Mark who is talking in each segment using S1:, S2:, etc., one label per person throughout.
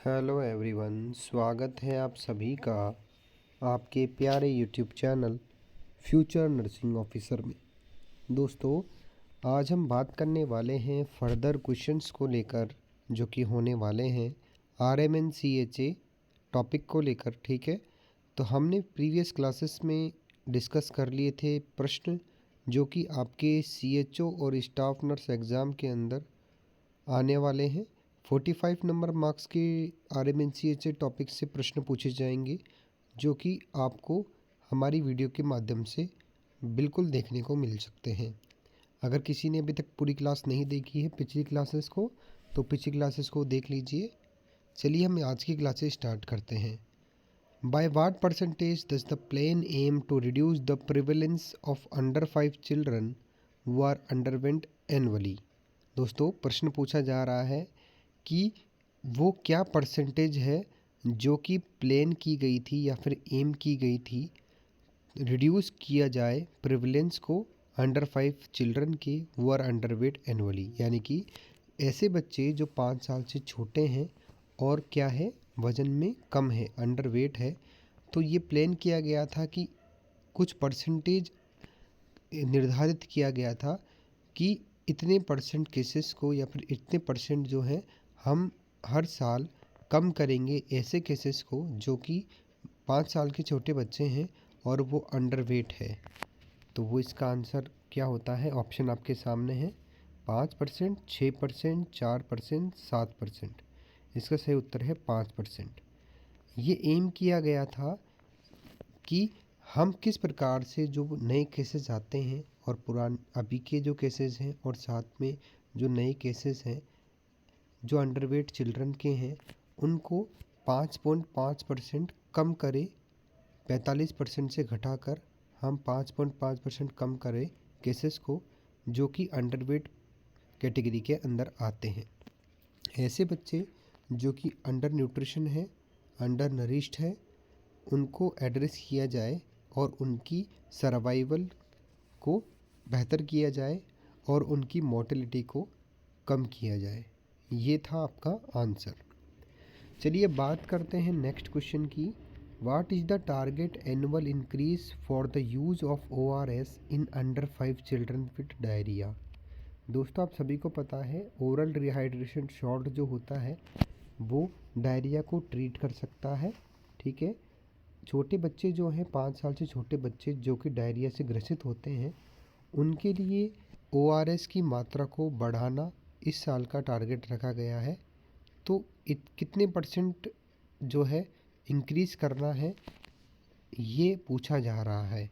S1: Hello everyone, स्वागत है आप सभी का आपके प्यारे YouTube channel future nursing officer में। दोस्तों, आज हम बात करने वाले हैं फर्दर क्वेश्चंस को लेकर जो कि होने वाले हैं RMNCHA टॉपिक को लेकर। ठीक है, तो हमने प्रीवियस क्लासेस में डिस्कस कर लिए थे प्रश्न जो कि आपके CHO और स्टाफ नर्स एग्ज़ाम के अंदर आने वाले हैं। 45 नंबर मार्क्स के RMNCHA टॉपिक से प्रश्न पूछे जाएंगे जो कि आपको हमारी वीडियो के माध्यम से बिल्कुल देखने को मिल सकते हैं। अगर किसी ने अभी तक पूरी क्लास नहीं देखी है पिछली क्लासेस को, तो पिछली क्लासेस को देख लीजिए। चलिए हम आज की क्लासेस स्टार्ट करते हैं। By what percentage does the plan aim to reduce the prevalence of under 5 children who are underwent annually. दोस्तों, प्रश्न पूछा जा रहा है कि वो क्या परसेंटेज है जो कि प्लान की गई थी या फिर एम की गई थी रिड्यूस किया जाए प्रिवलेंस को अंडर 5 चिल्ड्रन के वो आर अंडरवेट एनुअली, यानी कि ऐसे बच्चे जो 5 साल से छोटे हैं और क्या है वज़न में कम है, अंडरवेट है। तो ये प्लान किया गया था कि कुछ परसेंटेज निर्धारित किया गया था कि इतने परसेंट केसेस को या फिर इतने परसेंट जो है हम हर साल कम करेंगे ऐसे केसेस को जो कि 5 साल के छोटे बच्चे हैं और वो अंडरवेट है। तो वो इसका आंसर क्या होता है? ऑप्शन आपके सामने है 5%, 6%, 4%, 7%। इसका सही उत्तर है 5%। ये एम किया गया था कि हम किस प्रकार से जो नए केसेस आते हैं और अभी के जो केसेस हैं और साथ में जो नए केसेस हैं जो अंडरवेट चिल्ड्रन के हैं उनको 5.5% कम करें। 45% से घटाकर हम 5.5% कम करें केसेस को जो कि अंडरवेट कैटेगरी के अंदर आते हैं। ऐसे बच्चे जो कि अंडर न्यूट्रिशन है, अंडर नरिश्ड है, उनको एड्रेस किया जाए और उनकी सर्वाइवल को बेहतर किया जाए और उनकी मोर्टेलिटी को कम किया जाए। ये था आपका आंसर। चलिए बात करते हैं नेक्स्ट क्वेश्चन की। What is the target annual increase for the use of ORS in under 5 children with diarrhoea. दोस्तों, आप सभी को पता है ओरल रिहाइड्रेशन शॉट जो होता है वो डायरिया को ट्रीट कर सकता है। ठीक है, छोटे बच्चे जो हैं 5 साल से छोटे बच्चे जो कि डायरिया से ग्रसित होते हैं उनके लिए ORS की मात्रा को बढ़ाना इस साल का टारगेट रखा गया है। तो कितने परसेंट जो है इंक्रीज़ करना है ये पूछा जा रहा है।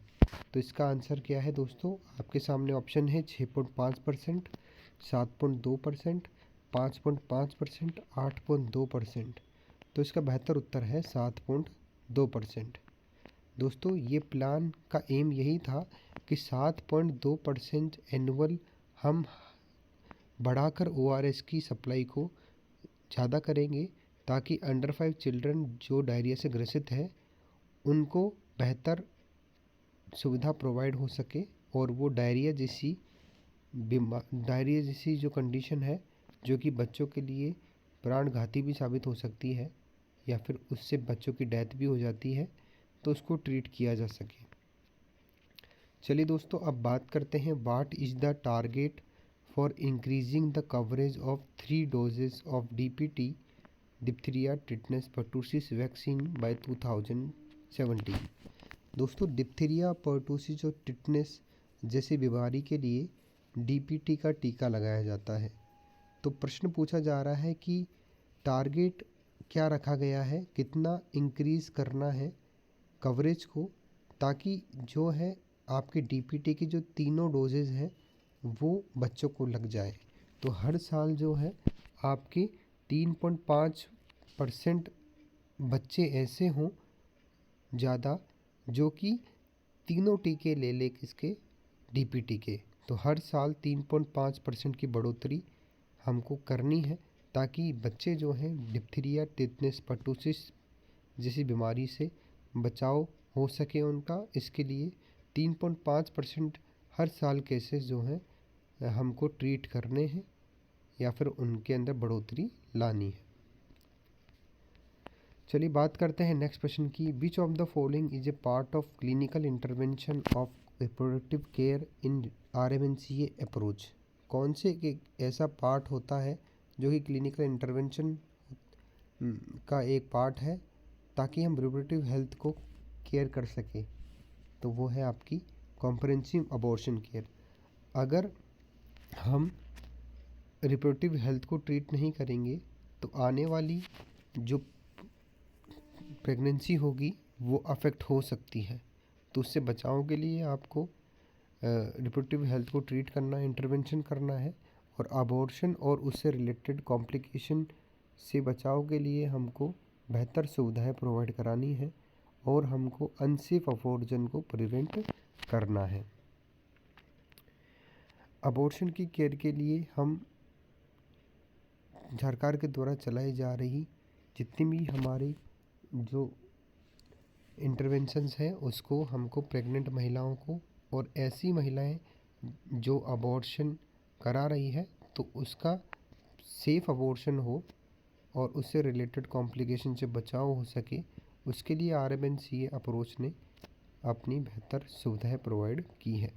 S1: तो इसका आंसर क्या है दोस्तों? आपके सामने ऑप्शन है 6.5%, 7.2%, 5.5%, 8.2%। तो इसका बेहतर उत्तर है 7.2%। दोस्तों, ये प्लान का एम यही था कि 7.2% एनुअल हम बढ़ाकर ORS की सप्लाई को ज़्यादा करेंगे ताकि अंडर 5 चिल्ड्रन जो डायरिया से ग्रसित है उनको बेहतर सुविधा प्रोवाइड हो सके और वो डायरिया जैसी जो कंडीशन है जो कि बच्चों के लिए प्राणघाती भी साबित हो सकती है या फिर उससे बच्चों की डेथ भी हो जाती है, तो उसको ट्रीट किया जा सके। चलिए दोस्तों, अब बात करते हैं what is the target for increasing the coverage of 3 doses of DPT diphtheria tetanus pertussis vaccine by 2017। दोस्तों, डिप्थीरिया पर्टूसिस और टिटनेस जैसी बीमारी के लिए DPT का टीका लगाया जाता है। तो प्रश्न पूछा जा रहा है कि टारगेट क्या रखा गया है, कितना इंक्रीज़ करना है कवरेज को ताकि जो है आपके DPT की जो तीनों डोजेज हैं वो बच्चों को लग जाए। तो हर साल जो है आपके 3.5% बच्चे ऐसे हों ज़्यादा जो कि तीनों टीके ले ले किसके DPT के। तो हर साल 3.5% की बढ़ोतरी हमको करनी है ताकि बच्चे जो हैं डिप्थीरिया टिटनेस पर्टूसिस जैसी बीमारी से बचाव हो सके उनका। इसके लिए 3.5% हर साल केसेस जो हैं हमको ट्रीट करने हैं या फिर उनके अंदर बढ़ोतरी लानी है। चलिए बात करते हैं नेक्स्ट क्वेश्चन की। विच of the following is a part of clinical intervention of reproductive care in RMNCA approach. कौन से एक ऐसा पार्ट होता है जो कि क्लिनिकल इंटरवेंशन का एक पार्ट है ताकि हम रिप्रोडक्टिव हेल्थ को केयर कर सकें? तो वो है आपकी कॉम्प्रिहेंसिव अबॉर्शन केयर। अगर हम रिप्रोडक्टिव हेल्थ को ट्रीट नहीं करेंगे तो आने वाली जो प्रेगनेंसी होगी वो अफेक्ट हो सकती है। तो उससे बचाव के लिए आपको रिप्रोडक्टिव हेल्थ को ट्रीट करना है, इंटरवेंशन करना है। और अबॉर्शन और उससे रिलेटेड कॉम्प्लिकेशन से बचाव के लिए हमको बेहतर सुविधाएं प्रोवाइड करानी है और हमको अनसेफ अबॉर्शन को प्रिवेंट करना है। अबॉर्शन की केयर के लिए हम सरकार के द्वारा चलाई जा रही जितनी भी हमारी जो इंटरवेंशंस है उसको हमको प्रेग्नेंट महिलाओं को और ऐसी महिलाएं जो अबॉर्शन करा रही है तो उसका सेफ अबॉर्शन हो और उससे रिलेटेड कॉम्प्लिकेशन से बचाव हो सके, उसके लिए RMNCA अप्रोच ने अपनी बेहतर सुविधाएं प्रोवाइड की है।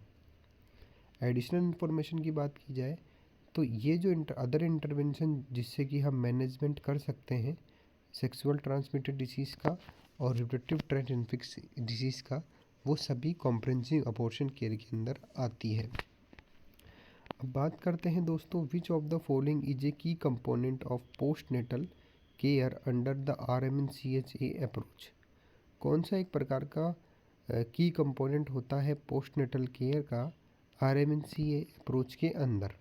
S1: एडिशनल इन्फॉर्मेशन की बात की जाए तो ये जो अदर इंटरवेंशन जिससे कि हम मैनेजमेंट कर सकते हैं सेक्सुअल ट्रांसमिटेड डिसीज़ का और रिप्रोडक्टिव ट्रैक्ट इन्फेक्शन डिसीज़ का, वो सभी कॉम्प्रिहेंसिव अबॉर्शन केयर के अंदर आती है। अब बात करते हैं दोस्तों, which of the following is a key component of post natal care under the RMNCHA approach. कौन सा एक प्रकार का की कंपोनेंट होता है पोस्ट नेटल केयर का RMNCA अप्रोच के अंदर?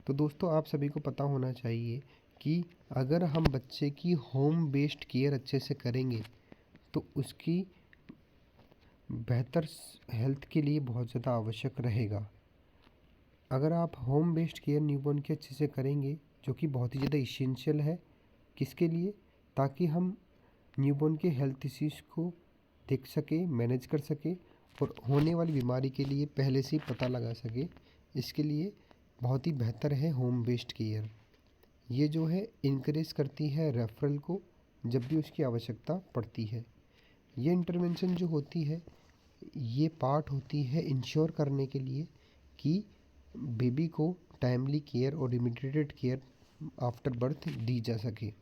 S1: तो दोस्तों आप सभी को पता होना चाहिए कि अगर हम बच्चे की होम बेस्ड केयर अच्छे से करेंगे तो उसकी बेहतर हेल्थ के लिए बहुत ज़्यादा आवश्यक रहेगा। अगर आप होम बेस्ड केयर न्यूबॉर्न की अच्छे से करेंगे जो कि बहुत ही ज़्यादा इसेंशियल है, किसके लिए? ताकि हम न्यूबॉर्न के हेल्थ इश्यूज़ को देख सके, मैनेज कर सके और होने वाली बीमारी के लिए पहले से ही पता लगा सके। इसके लिए बहुत ही बेहतर है होम बेस्ड केयर। ये जो है इनकरेज करती है रेफरल को जब भी उसकी आवश्यकता पड़ती है। ये इंटरवेंशन जो होती है ये पार्ट होती है इंश्योर करने के लिए कि बेबी को टाइमली केयर और इमीडिएट केयर आफ्टर बर्थ दी जा सके।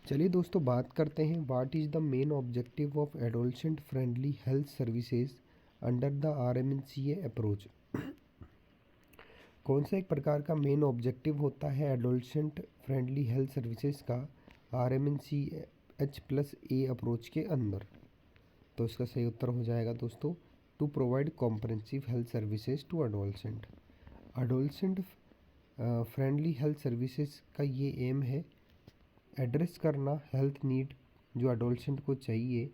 S1: चलिए दोस्तों बात करते हैं what is the main objective of adolescent friendly health services under the RMNCA approach. कौन सा एक प्रकार का मेन ऑब्जेक्टिव होता है एडोलसेंट फ्रेंडली हेल्थ सर्विसेज का RMNCH+A अप्रोच के अंदर? तो इसका सही उत्तर हो जाएगा दोस्तों to provide comprehensive health services to adolescent. Adolescent friendly health services का ये एम है एड्रेस करना हेल्थ नीड जो एडोलसेंट को चाहिए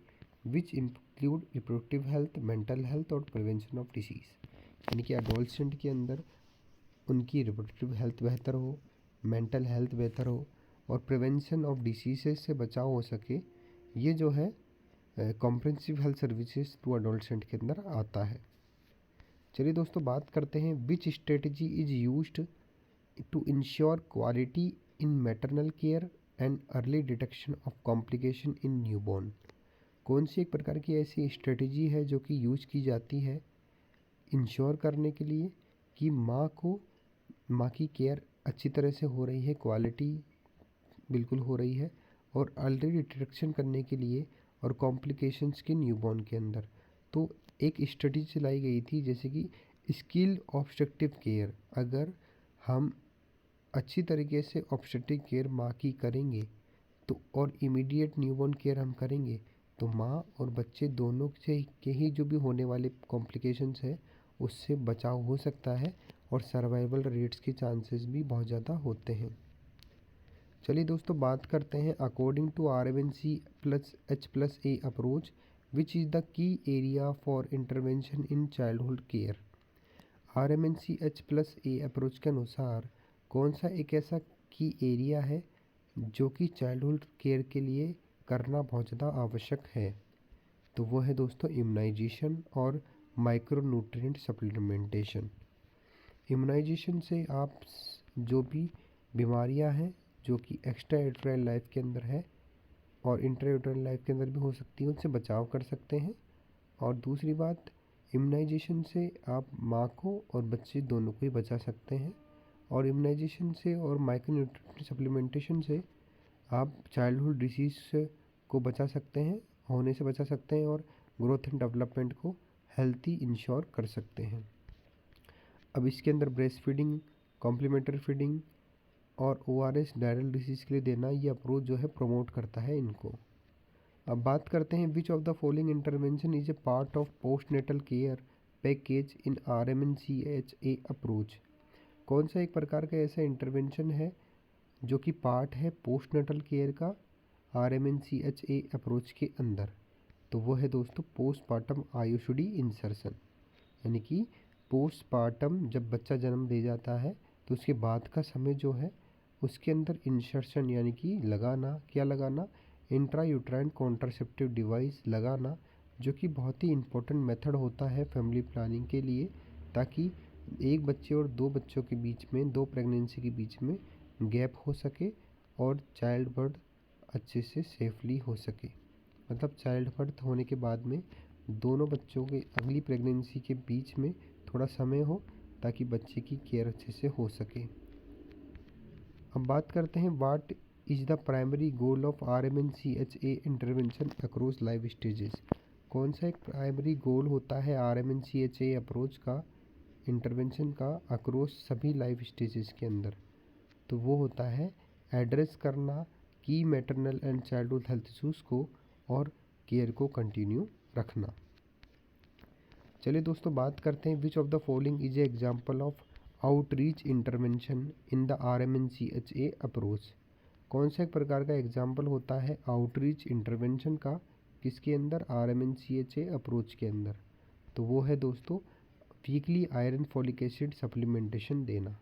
S1: which include reproductive health, mental health और प्रिवेंशन ऑफ डिसीज़। यानी कि एडोलसेंट के अंदर उनकी रिप्रोडक्टिव हेल्थ बेहतर हो, मेंटल हेल्थ बेहतर हो और प्रिवेंशन ऑफ डिसीज़ से बचाव हो सके। ये जो है comprehensive health services to adolescent के अंदर आता है। चलिए दोस्तों बात करते हैं which strategy is used to ensure quality in maternal care and early detection of complication in newborn. कौन सी एक प्रकार की ऐसी स्ट्रेटजी है जो कि यूज की जाती है इंश्योर करने के लिए कि माँ की केयर अच्छी तरह से हो रही है, क्वालिटी बिल्कुल हो रही है और अर्ली डिटेक्शन करने के लिए और कॉम्प्लिकेशंस के न्यूबॉर्न के अंदर। तो एक स्ट्रेटजी चलाई गई थी जैसे कि स्किल ऑब्स्ट्रक्टिव केयर। अगर हम अच्छी तरीके से ऑब्स्टेट्रिक केयर माँ की करेंगे तो और इमीडिएट न्यूबॉर्न केयर हम करेंगे तो माँ और बच्चे दोनों से के ही जो भी होने वाले कॉम्प्लिकेशंस है उससे बचाव हो सकता है और सर्वाइवल रेट्स के चांसेस भी बहुत ज़्यादा होते हैं। चलिए दोस्तों बात करते हैं according to RMNCH+A approach which is the key area for intervention in childhood care. RMNCH+A approach के अनुसार कौन सा एक ऐसा की एरिया है जो कि चाइल्डहुड केयर के लिए करना बहुत ज़्यादा आवश्यक है? तो वो है दोस्तों इम्यूनाइजेशन और माइक्रोन्यूट्रिएंट सप्लीमेंटेशन। इम्यूनाइजेशन से आप जो भी बीमारियां हैं जो कि एक्स्ट्रा एट्राइल लाइफ के अंदर है और इंट्रायूटरल लाइफ के अंदर भी हो सकती है, उनसे बचाव कर सकते हैं। और दूसरी बात, इम्यूनाइजेशन से आप माँ को और बच्चे दोनों को ही बचा सकते हैं। और इम्यूनाइजेशन से और माइक्रोन्यूट्रिएंट सप्लीमेंटेशन से आप चाइल्डहुड डिसीज़ को बचा सकते हैं, होने से बचा सकते हैं, और ग्रोथ एंड डेवलपमेंट को हेल्थी इंश्योर कर सकते हैं। अब इसके अंदर ब्रेस्ट फीडिंग, कॉम्प्लीमेंट्री फीडिंग और ORS डायरल डिसीज़ के लिए देना, ये अप्रोच जो है प्रमोट करता है इनको। अब बात करते हैं, which of the following intervention is a part of post natal care package in RMNCHA approach. कौन सा एक प्रकार का ऐसा इंटरवेंशन है जो कि पार्ट है पोस्ट नेटल केयर का RMNCHA अप्रोच के अंदर? तो वो है दोस्तों पोस्टपार्टम IUCD इंसर्शन, यानी कि पोस्टपार्टम जब बच्चा जन्म दे जाता है तो उसके बाद का समय जो है उसके अंदर इंसर्शन यानी कि लगाना, क्या लगाना, इंट्रायूट्राइन कॉन्ट्रासेप्टिव डिवाइस लगाना, जो कि बहुत ही इम्पोर्टेंट मेथड होता है फैमिली प्लानिंग के लिए, ताकि एक बच्चे और दो बच्चों के बीच में, दो प्रेगनेंसी के बीच में गैप हो सके और चाइल्ड बर्थ अच्छे से सेफली हो सके। मतलब चाइल्ड बर्थ होने के बाद में दोनों बच्चों के अगली प्रेगनेंसी के बीच में थोड़ा समय हो ताकि बच्चे की केयर अच्छे से हो सके। अब बात करते हैं, what is the primary goal of RMNCHA intervention across life stages. कौन सा एक प्राइमरी गोल होता है RMNCHA अप्रोच का, इंटरवेंशन का, अक्रॉस सभी लाइफ स्टेजेस के अंदर? तो वो होता है एड्रेस करना की maternal and childhood health issues को और केयर को कंटिन्यू रखना। चलिए दोस्तों बात करते हैं, which of the following is a example of outreach intervention in the RMNCHA approach. कौन सा एक प्रकार का एग्जाम्पल होता है आउटरीच इंटरवेंशन का, किसके अंदर, RMNCHA अप्रोच के अंदर? तो वो है दोस्तों weekly iron folic acid supplementation देना।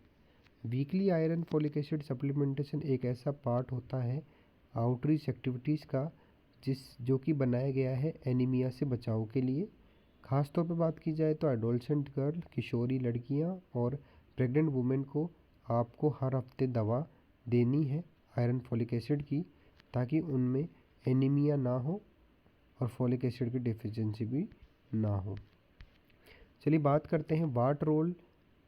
S1: Weekly iron folic acid supplementation एक ऐसा पार्ट होता है आउटरीच एक्टिविटीज़ का जो कि बनाया गया है एनीमिया से बचाव के लिए। ख़ास तौर पर बात की जाए तो एडोलसेंट गर्ल, किशोरी लड़कियां और प्रेग्नेंट वुमेन को आपको हर हफ्ते दवा देनी है आयरन फॉलिक एसिड की, ताकि उनमें एनीमिया ना हो और फॉलिक एसिड की डिफिशिएंसी भी ना हो। चलिए बात करते हैं, what role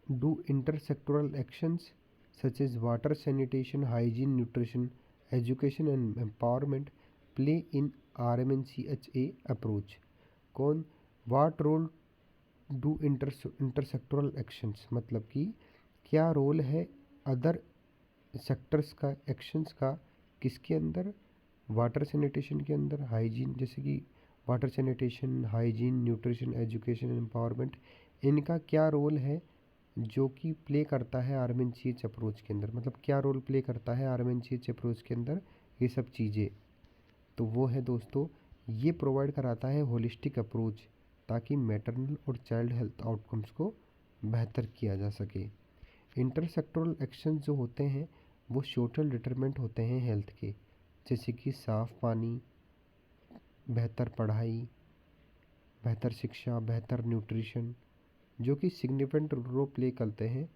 S1: do intersectoral actions such as water, sanitation, hygiene, nutrition, education and empowerment play in RMNCHA approach. कौन, what role do intersectoral actions, मतलब कि क्या रोल है अदर सेक्टर्स का, एक्शंस का, किसके अंदर, वाटर सैनिटेशन के अंदर, हाइजीन, जैसे कि water sanitation, hygiene, nutrition, education, empowerment, इनका क्या रोल है जो कि प्ले करता है RMNCH अप्रोच के अंदर? मतलब क्या रोल प्ले करता है RMNCH अप्रोच के अंदर ये सब चीज़ें? तो वो है दोस्तों, ये प्रोवाइड कराता है होलिस्टिक अप्रोच, ताकि मैटरनल और चाइल्ड हेल्थ आउटकम्स को बेहतर किया जा सके। इंटरसेक्टोरल एक्शन जो होते हैं वो सोशल डिटरमिनेंट होते हैं हेल्थ के, जैसे कि साफ़ पानी, बेहतर पढ़ाई, बेहतर शिक्षा, बेहतर न्यूट्रिशन, जो कि सिग्निफिकेंट रोल प्ले करते हैं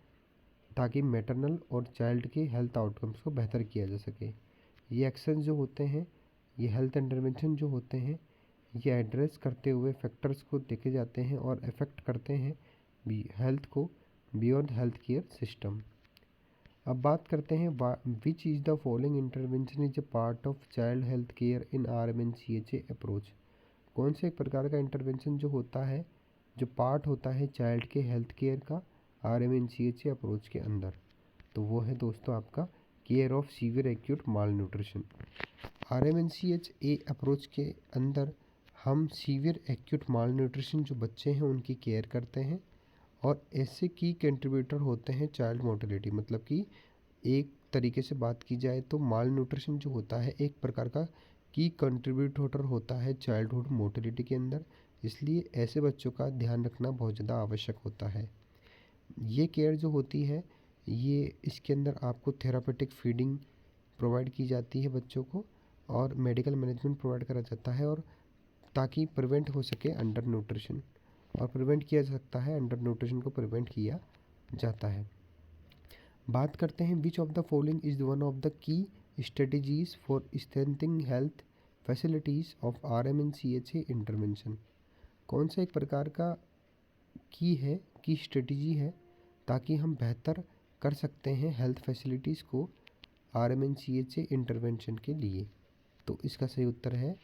S1: ताकि मैटरनल और चाइल्ड के हेल्थ आउटकम्स को बेहतर किया जा सके। ये एक्शन जो होते हैं, ये हेल्थ इंटरवेंशन जो होते हैं, ये एड्रेस करते हुए फैक्टर्स को देखे जाते हैं और अफेक्ट करते हैं हेल्थ को बियॉन्ड हेल्थ केयर सिस्टम। अब बात करते हैं, विच is the following intervention is a part of child health care in RMNCHA approach. कौन से एक प्रकार का इंटरवेंशन जो होता है, जो पार्ट होता है चाइल्ड के हेल्थ केयर का RMNCHA अप्रोच के अंदर? तो वो है दोस्तों आपका care of severe acute mall nutrition. RMNCHA approach के अंदर हम सीवियर एक्यूट माल न्यूट्रिशन जो बच्चे हैं उनकी केयर करते हैं, और ऐसे की कंट्रीब्यूटर होते हैं चाइल्ड मोर्टेलिटी। मतलब कि एक तरीके से बात की जाए तो माल न्यूट्रिशन जो होता है एक प्रकार का की कंट्रीब्यूटर होता है चाइल्डहुड मोर्टेलिटी के अंदर, इसलिए ऐसे बच्चों का ध्यान रखना बहुत ज़्यादा आवश्यक होता है। ये केयर जो होती है, ये इसके अंदर आपको थेरापेटिक फीडिंग प्रोवाइड की जाती है बच्चों को, और मेडिकल मैनेजमेंट प्रोवाइड करा जाता है, और ताकि प्रिवेंट हो सके अंडर न्यूट्रिशन, और प्रिवेंट किया जा सकता है, अंडर न्यूट्रिशन को प्रिवेंट किया जाता है। बात करते हैं, which of the following is one of the key strategies for strengthening health facilities of RMNCHA intervention. कौन सा एक प्रकार का की स्ट्रेटजी है ताकि हम बेहतर कर सकते हैं हेल्थ फैसिलिटीज़ को RMNCHA इंटरवेंशन के लिए। तो इसका सही उत्तर है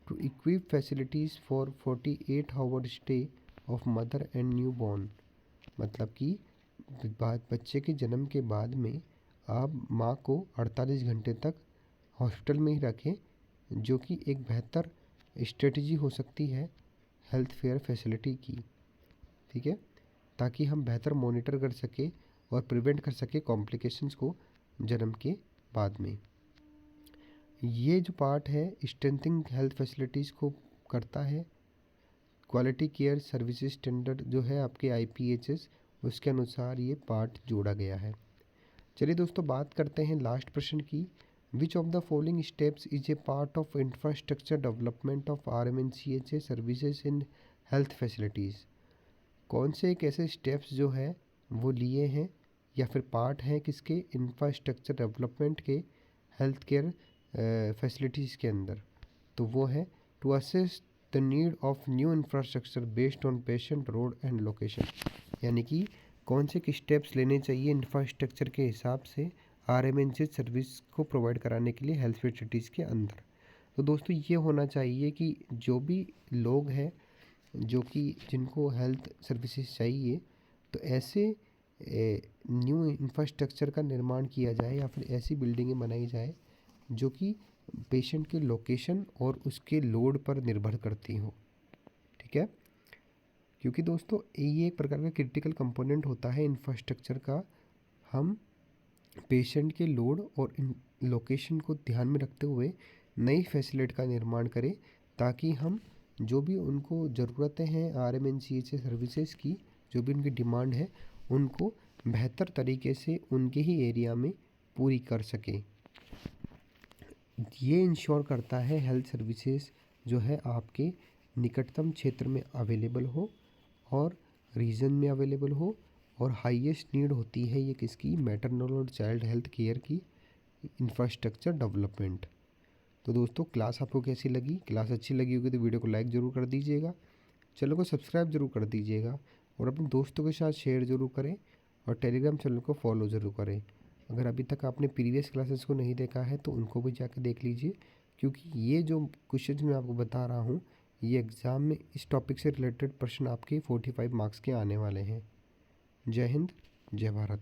S1: to equip facilities for 48 hour stay of mother and newborn. मतलब कि बच्चे के जन्म के बाद में आप माँ को 48 घंटे तक हॉस्पिटल में ही रखें, जो कि एक बेहतर स्ट्रेटजी हो सकती है हेल्थ फेयर फैसिलिटी की। ठीक है, ताकि हम बेहतर मॉनिटर कर सके और प्रिवेंट कर सके कॉम्प्लिकेशंस को जन्म के बाद में। ये जो पार्ट है स्ट्रेंथिंग हेल्थ फैसिलिटीज़ को करता है। क्वालिटी केयर सर्विसेज स्टैंडर्ड जो है आपके IPHS, उसके अनुसार ये पार्ट जोड़ा गया है। चलिए दोस्तों, बात करते हैं लास्ट प्रश्न की। विच of the following steps is a part of infrastructure development of RMNCHA services in health facilities. कौन से एक ऐसे स्टेप्स जो है वो लिए हैं या फिर पार्ट हैं किसके इंफ्रास्ट्रक्चर डेवलपमेंट के हेल्थ केयर फैसिलिटीज़ के अंदर। तो वो है to assess the need of new infrastructure based on patient load and location. यानी कि कौन से स्टेप्स लेने चाहिए इंफ्रास्ट्रक्चर के हिसाब से RMNCHA सर्विस को प्रोवाइड कराने के लिए हेल्थ फैसिलिटीज़ के अंदर। तो दोस्तों, ये होना चाहिए कि जो भी लोग हैं जो कि जिनको हेल्थ सर्विसेज चाहिए, तो ऐसे न्यू इंफ्रास्ट्रक्चर का निर्माण किया जाए या फिर ऐसी बिल्डिंगें बनाई जाए जो कि पेशेंट के लोकेशन और उसके लोड पर निर्भर करती हो। ठीक है, क्योंकि दोस्तों ये एक प्रकार का क्रिटिकल कंपोनेंट होता है इंफ्रास्ट्रक्चर का। हम पेशेंट के लोड और लोकेशन को ध्यान में रखते हुए नई फैसिलिटी का निर्माण करें, ताकि हम जो भी उनको ज़रूरतें हैं RMNCHA सर्विसेज की, जो भी उनकी डिमांड है, उनको बेहतर तरीके से उनके ही एरिया में पूरी कर सकें। ये इंश्योर करता है हेल्थ सर्विसेज जो है आपके निकटतम क्षेत्र में अवेलेबल हो और रीजन में अवेलेबल हो, और हाईएस्ट नीड होती है ये किसकी, मैटरनल और चाइल्ड हेल्थ केयर की इंफ्रास्ट्रक्चर डेवलपमेंट। तो दोस्तों, क्लास आपको कैसी लगी? क्लास अच्छी लगी होगी तो वीडियो को लाइक ज़रूर कर दीजिएगा, चैनल को सब्सक्राइब जरूर कर दीजिएगा और अपने दोस्तों के साथ शेयर ज़रूर करें और टेलीग्राम चैनल को फॉलो ज़रूर करें। अगर अभी तक आपने प्रीवियस क्लासेस को नहीं देखा है तो उनको भी जाकर देख लीजिए, क्योंकि ये जो क्वेश्चन मैं आपको बता रहा हूँ ये एग्ज़ाम में इस टॉपिक से रिलेटेड प्रश्न आपके 45 मार्क्स के आने वाले हैं। जय हिंद, जय भारत।